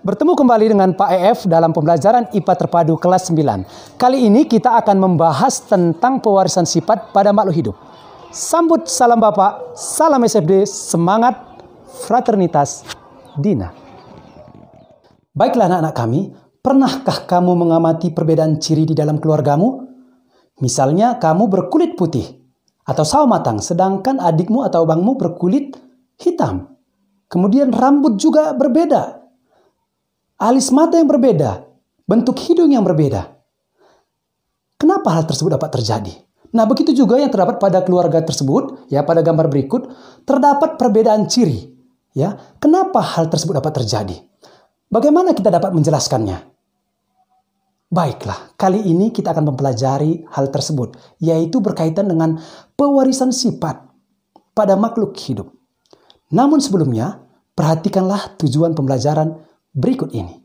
Bertemu kembali dengan Pak EF dalam pembelajaran IPA Terpadu kelas 9. Kali ini kita akan membahas tentang pewarisan sifat pada makhluk hidup. Sambut salam Bapak, salam SFD, semangat, fraternitas, Dina. Baiklah anak-anak kami, pernahkah kamu mengamati perbedaan ciri di dalam keluargamu? Misalnya kamu berkulit putih atau sawo matang, sedangkan adikmu atau abangmu berkulit hitam. Kemudian rambut juga berbeda. Alis mata yang berbeda, bentuk hidung yang berbeda. Kenapa hal tersebut dapat terjadi? Nah, begitu juga yang terdapat pada keluarga tersebut, ya, pada gambar berikut, terdapat perbedaan ciri. Ya, kenapa hal tersebut dapat terjadi? Bagaimana kita dapat menjelaskannya? Baiklah, kali ini kita akan mempelajari hal tersebut, yaitu berkaitan dengan pewarisan sifat pada makhluk hidup. Namun sebelumnya, perhatikanlah tujuan pembelajaran berikut ini.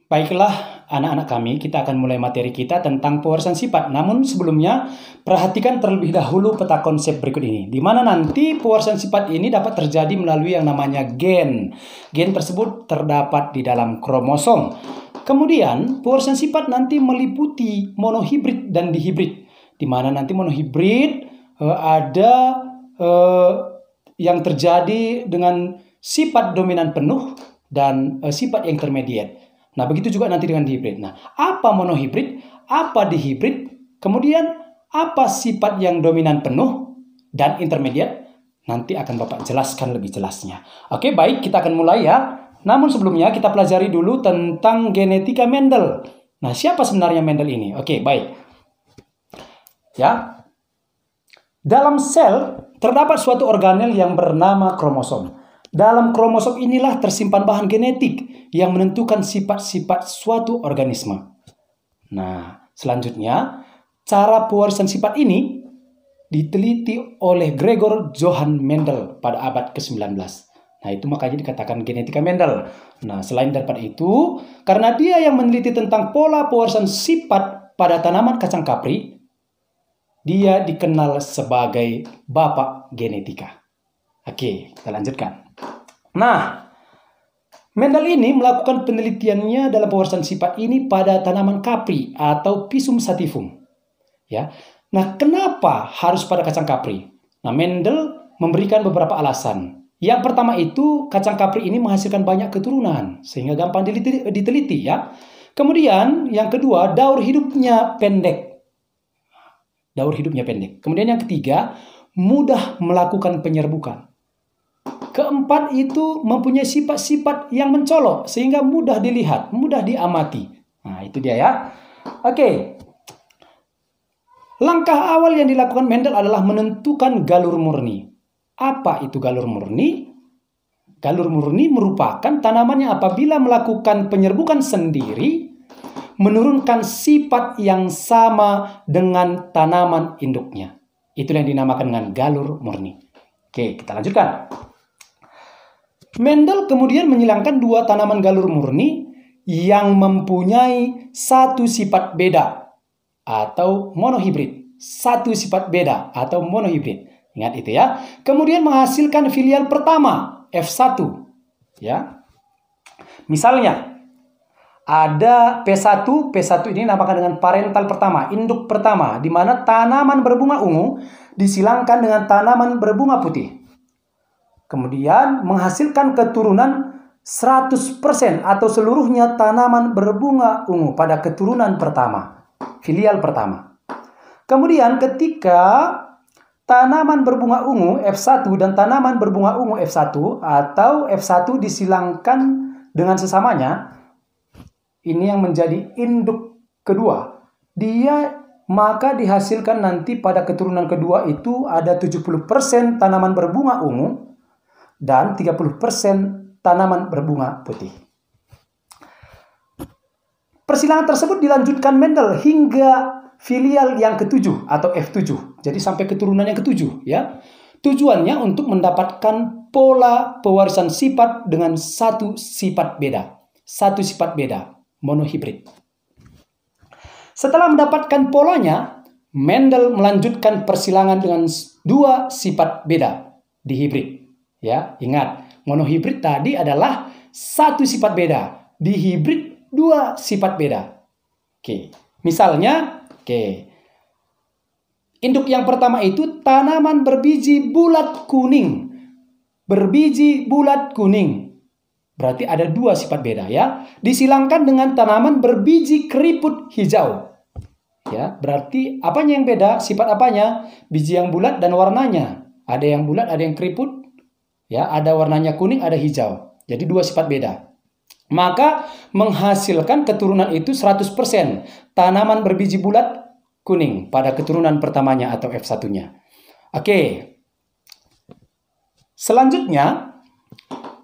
Baiklah anak-anak kami, kita akan mulai materi kita tentang pewarisan sifat. Namun sebelumnya, perhatikan terlebih dahulu peta konsep berikut ini. Di mana nanti pewarisan sifat ini dapat terjadi melalui yang namanya gen. Gen tersebut terdapat di dalam kromosom. Kemudian, pewarisan sifat nanti meliputi monohibrid dan dihibrid. Di mana nanti monohibrid ada yang terjadi dengan sifat dominan penuh dan sifat yang intermediate. Nah, begitu juga nanti dengan dihibrid. Nah, apa monohibrid? Apa dihibrid? Kemudian, apa sifat yang dominan penuh dan intermediate? Nanti akan Bapak jelaskan lebih jelasnya. Oke, baik, kita akan mulai ya. Namun sebelumnya kita pelajari dulu tentang genetika Mendel. Nah, siapa sebenarnya Mendel ini? Oke, baik. Ya. Dalam sel terdapat suatu organel yang bernama kromosom. Dalam kromosom inilah tersimpan bahan genetik yang menentukan sifat-sifat suatu organisme. Nah, selanjutnya, cara pewarisan sifat ini diteliti oleh Gregor Johann Mendel pada abad ke-19. Nah, itu makanya dikatakan genetika Mendel. Nah, selain daripada itu, karena dia yang meneliti tentang pola pewarisan sifat pada tanaman kacang kapri, dia dikenal sebagai bapak genetika. Oke, kita lanjutkan. Nah, Mendel ini melakukan penelitiannya dalam pewarisan sifat ini pada tanaman kapri atau Pisum sativum. Ya. Nah, kenapa harus pada kacang kapri? Nah, Mendel memberikan beberapa alasan. Yang pertama itu, kacang kapri ini menghasilkan banyak keturunan, sehingga gampang diteliti ya. Kemudian, yang kedua, daur hidupnya pendek. Daur hidupnya pendek. Kemudian yang ketiga, mudah melakukan penyerbukan. Keempat itu mempunyai sifat-sifat yang mencolok sehingga mudah dilihat, mudah diamati. Nah, itu dia ya. Oke. Langkah awal yang dilakukan Mendel adalah menentukan galur murni. Apa itu galur murni? Galur murni merupakan tanaman yang apabila melakukan penyerbukan sendiri menurunkan sifat yang sama dengan tanaman induknya. Itu yang dinamakan dengan galur murni. Oke, kita lanjutkan. Mendel kemudian menyilangkan dua tanaman galur murni yang mempunyai satu sifat beda atau monohibrid. Satu sifat beda atau monohibrid. Ingat itu ya. Kemudian menghasilkan filial pertama, F1. Ya. Misalnya, ada P1. P1 ini dinamakan dengan parental pertama, induk pertama, di mana tanaman berbunga ungu disilangkan dengan tanaman berbunga putih. Kemudian menghasilkan keturunan 100% atau seluruhnya tanaman berbunga ungu pada keturunan pertama, filial pertama. Kemudian ketika tanaman berbunga ungu F1 dan tanaman berbunga ungu F1 atau F1 disilangkan dengan sesamanya, ini yang menjadi induk kedua. Maka dihasilkan nanti pada keturunan kedua itu ada 70% tanaman berbunga ungu dan 30% tanaman berbunga putih. Persilangan tersebut dilanjutkan Mendel hingga filial yang ketujuh atau F7. Jadi sampai keturunan yang ketujuh ya. Tujuannya untuk mendapatkan pola pewarisan sifat dengan satu sifat beda. Satu sifat beda, monohibrid. Setelah mendapatkan polanya, Mendel melanjutkan persilangan dengan dua sifat beda di hibrid. Ya, ingat, monohibrid tadi adalah satu sifat beda. Di hibrid dua sifat beda. Oke, misalnya, induk yang pertama itu tanaman berbiji bulat kuning. Berbiji bulat kuning. Berarti ada dua sifat beda ya. Disilangkan dengan tanaman berbiji keriput hijau. Ya, berarti apanya yang beda? Sifat apanya? Biji yang bulat dan warnanya. Ada yang bulat, ada yang keriput. Ya, ada warnanya kuning, ada hijau. Jadi dua sifat beda. Maka menghasilkan keturunan itu 100%. Tanaman berbiji bulat kuning pada keturunan pertamanya atau F1-nya. Oke. Selanjutnya,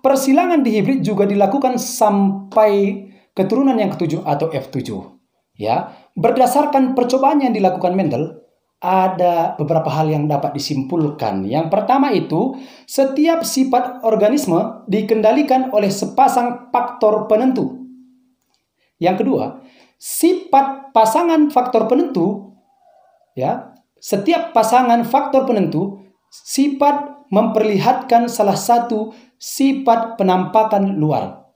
persilangan di hibrid juga dilakukan sampai keturunan yang ketujuh atau F7. Ya, berdasarkan percobaan yang dilakukan Mendel, ada beberapa hal yang dapat disimpulkan. Yang pertama itu, setiap sifat organisme dikendalikan oleh sepasang faktor penentu. Yang kedua, sifat pasangan faktor penentu, ya, setiap pasangan faktor penentu sifat memperlihatkan salah satu sifat penampakan luar.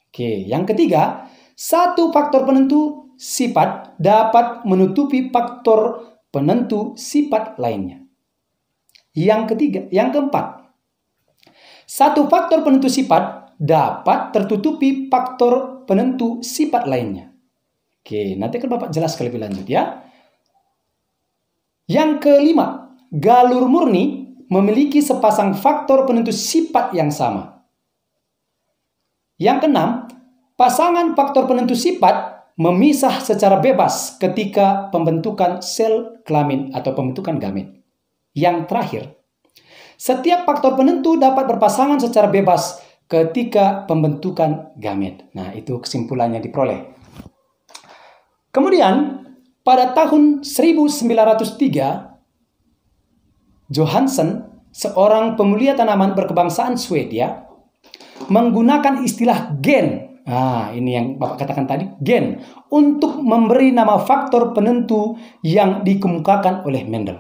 Oke, yang ketiga, satu faktor penentu sifat dapat menutupi faktor penentu sifat lainnya. Yang keempat, satu faktor penentu sifat dapat tertutupi faktor penentu sifat lainnya. Oke, nanti akan Bapak jelaskan lebih lanjut ya. Yang kelima, galur murni memiliki sepasang faktor penentu sifat yang sama. Yang keenam, pasangan faktor penentu sifat memisah secara bebas ketika pembentukan sel kelamin atau pembentukan gamet. Yang terakhir, setiap faktor penentu dapat berpasangan secara bebas ketika pembentukan gamet. Nah, itu kesimpulannya diperoleh. Kemudian, pada tahun 1903, Johansen, seorang pemulia tanaman berkebangsaan Swedia, menggunakan istilah gen. Nah, ini yang Bapak katakan tadi, gen, untuk memberi nama faktor penentu yang dikemukakan oleh Mendel.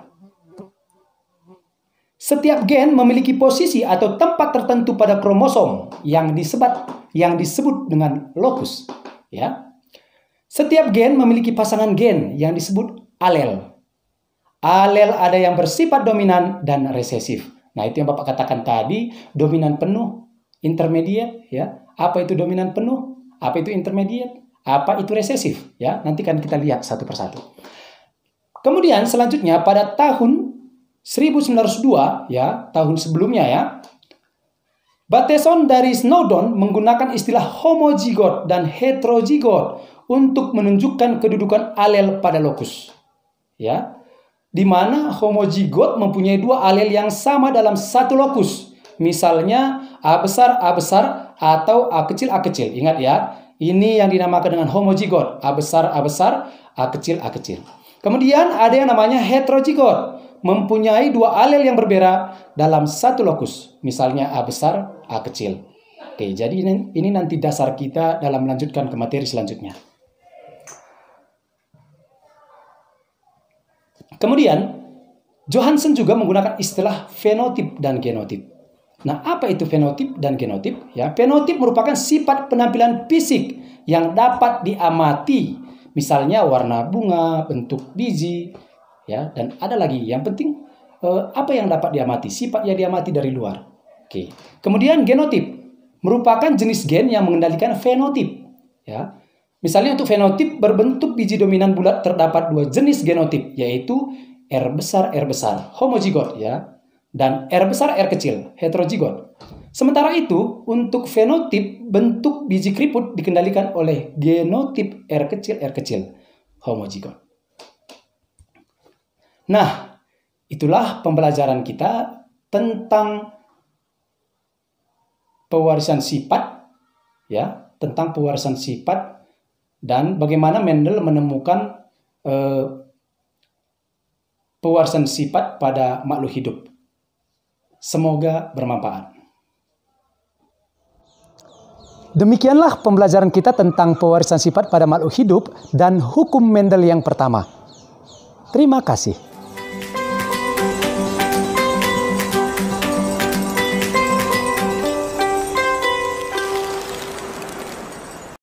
Setiap gen memiliki posisi atau tempat tertentu pada kromosom yang disebut dengan lokus. Ya. Setiap gen memiliki pasangan gen yang disebut alel. Alel ada yang bersifat dominan dan resesif. Nah, itu yang Bapak katakan tadi, dominan penuh, intermediate, ya. Apa itu dominan penuh? Apa itu intermediate? Apa itu resesif? Ya, nanti kan kita lihat satu persatu. Kemudian selanjutnya pada tahun 1902, ya, tahun sebelumnya ya, Bateson dari Snowdon menggunakan istilah homozigot dan heterozigot untuk menunjukkan kedudukan alel pada lokus. Ya, di mana homozigot mempunyai dua alel yang sama dalam satu lokus. Misalnya A besar atau A kecil. Ingat ya, ini yang dinamakan dengan homozigot. A besar, A kecil. Kemudian ada yang namanya heterozigot, mempunyai dua alel yang berbeda dalam satu lokus. Misalnya A besar, A kecil. Oke, jadi ini nanti dasar kita dalam melanjutkan ke materi selanjutnya. Kemudian, Johansen juga menggunakan istilah fenotip dan genotip. Nah, apa itu fenotip dan genotip? Ya, fenotip merupakan sifat penampilan fisik yang dapat diamati. Misalnya warna bunga, bentuk biji, ya, dan ada lagi yang penting apa yang dapat diamati, sifat yang diamati dari luar. Oke. Kemudian genotip merupakan jenis gen yang mengendalikan fenotip, ya. Misalnya untuk fenotip berbentuk biji dominan bulat terdapat dua jenis genotip, yaitu R besar, homozigot, ya, dan R besar, R kecil, heterozigot. Sementara itu, untuk fenotip bentuk biji keriput dikendalikan oleh genotip R kecil, homozigot. Nah, itulah pembelajaran kita tentang pewarisan sifat, ya, tentang pewarisan sifat dan bagaimana Mendel menemukan pewarisan sifat pada makhluk hidup. Semoga bermanfaat. Demikianlah pembelajaran kita tentang pewarisan sifat pada makhluk hidup dan hukum Mendel yang pertama. Terima kasih.